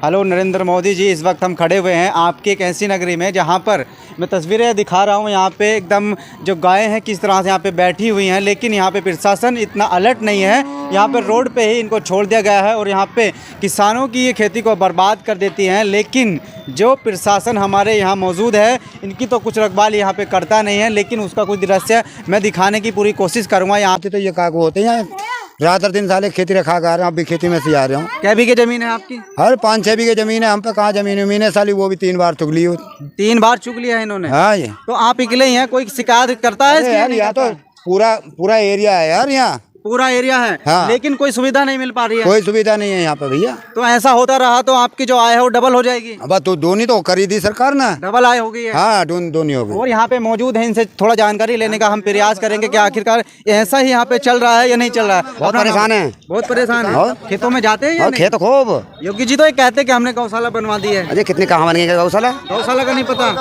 Hello Narendra Modi ji, इस वक्त हम खड़े हुए हैं आपके एक ऐसी नगरी में जहां पर मैं तस्वीरें दिखा रहा हूं। यहां पे एकदम जो गायें हैं किस तरह से यहां पे बैठी हुई हैं, लेकिन यहां पे प्रशासन इतना अलर्ट नहीं है। यहां पे रोड पे ही इनको छोड़ दिया गया है और यहां पे किसानों की ये खेती को बर्बाद कर देती हैं। लेकिन जो प्रशासन हमारे यहाँ मौजूद है इनकी तो कुछ रखवाली यहाँ पे करता नहीं है, लेकिन उसका कुछ दृश्य मैं दिखाने की पूरी कोशिश करूँगा। यहाँ तो ये कागू होते हैं, रात 3 साल खेती रखा कर रहे हैं, अभी खेती में से आ रहे हूँ। क्या बीघे जमीन है आपकी? हर 5-6 बीघे जमीन है हम पे। कहाँ जमीन है साली, वो भी 3 बार चुग ली। 3 बार चुग लिया है इन्होंने। हाँ ये तो आप अकेले ही हैं, कोई शिकायत करता है इसकी? यार यहाँ तो पूरा एरिया है यार, यहाँ पूरा एरिया है। हाँ। लेकिन कोई सुविधा नहीं मिल पा रही है। कोई सुविधा नहीं है यहाँ पे भैया। तो ऐसा होता रहा तो आपकी जो आय है वो डबल हो जाएगी। अब तो दोनों तो कर ही दी सरकार ना, डबल आय हो गई है। हाँ दोनों हो गई। और यहाँ पे मौजूद है, इनसे थोड़ा जानकारी लेने का हम प्रयास करेंगे कि आखिरकार ऐसा ही यहाँ पे चल रहा है या नहीं चल रहा है। बहुत परेशान है, बहुत परेशान है। खेतों में जाते हैं या नहीं? खेत खूब। योगी जी तो ये कहते हैं कि हमने गौशाला बनवा दी है। अरे कितने कहाँ बनेंगे गौशाला? गौशाला का नहीं पता,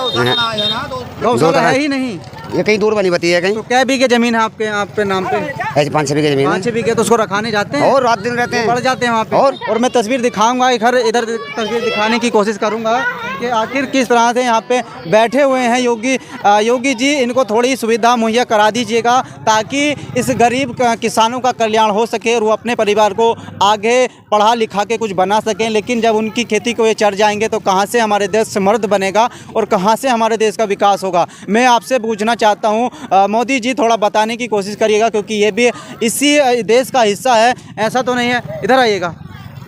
गौशाला है ही नहीं। ये कहीं दूर बनी बती है कहीं। तो क्या बीघे जमीन है आपके नाम पे? ऐसे 5-6 बीघे जमीन है। 5-6 बीघे तो उसको रखाने जाते हैं और रात दिन रहते हैं, बढ़ जाते हैं वहाँ पे। और मैं तस्वीर दिखाऊंगा, इधर तस्वीर दिखाने की कोशिश करूंगा कि आखिर किस तरह से यहाँ पे बैठे हुए हैं योगी जी। इनको थोड़ी सुविधा मुहैया करा दीजिएगा ताकि इस गरीब किसानों का कल्याण हो सके और वो अपने परिवार को आगे पढ़ा लिखा के कुछ बना सकें। लेकिन जब उनकी खेती को ये चढ़ जाएंगे तो कहाँ से हमारे देश समृद्ध बनेगा और कहाँ से हमारे देश का विकास होगा। मैं आपसे पूछना चाहता हूँ मोदी जी, थोड़ा बताने की कोशिश करिएगा क्योंकि ये भी इसी देश का हिस्सा है। ऐसा तो नहीं है, इधर आइएगा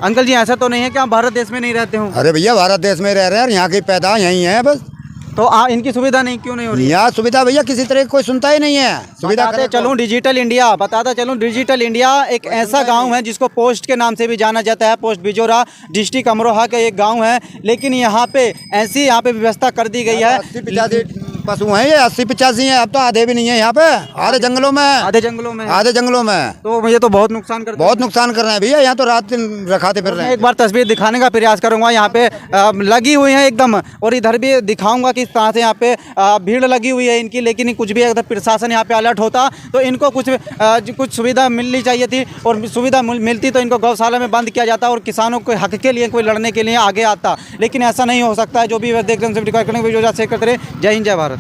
अंकल जी, ऐसा तो नहीं है कि आप भारत देश में नहीं रहते हो? अरे भैया भारत देश में रह रहे हैं, यहाँ की पैदा यहीं है बस। तो इनकी सुविधा नहीं क्यों नहीं हो रही? यहाँ सुविधा भैया किसी तरह की कोई सुनता ही नहीं है। सुविधा बताता चलूँ डिजिटल इंडिया एक ऐसा गांव है जिसको पोस्ट के नाम से भी जाना जाता है। पोस्ट बिजोरा डिस्ट्रिक्ट अमरोहा का एक गांव है, लेकिन यहाँ पे ऐसी व्यवस्था कर दी गई है। 80-85 पशु हैं, ये 80-85 हैं। अब तो आधे भी नहीं है यहाँ पे, आधे जंगलों में। तो ये तो बहुत नुकसान कर रहे हैं भैया। यहाँ तो रात दिन रखाते फिर रहे हैं। एक बार तस्वीर दिखाने का प्रयास करूंगा। यहाँ पे लगी हुई है एकदम, और इधर भी दिखाऊंगा किस तरह से यहाँ पे भीड़ लगी हुई है इनकी। लेकिन कुछ भी अगर प्रशासन यहाँ पे अलर्ट होता तो इनको कुछ सुविधा मिलनी चाहिए थी, और सुविधा मिलती तो इनको गौशाला में बंद किया जाता और किसानों के हक के लिए कोई लड़ने के लिए आगे आता। लेकिन ऐसा नहीं हो सकता है। जो भी देख रहे हैं, जय हिंद जय भारत।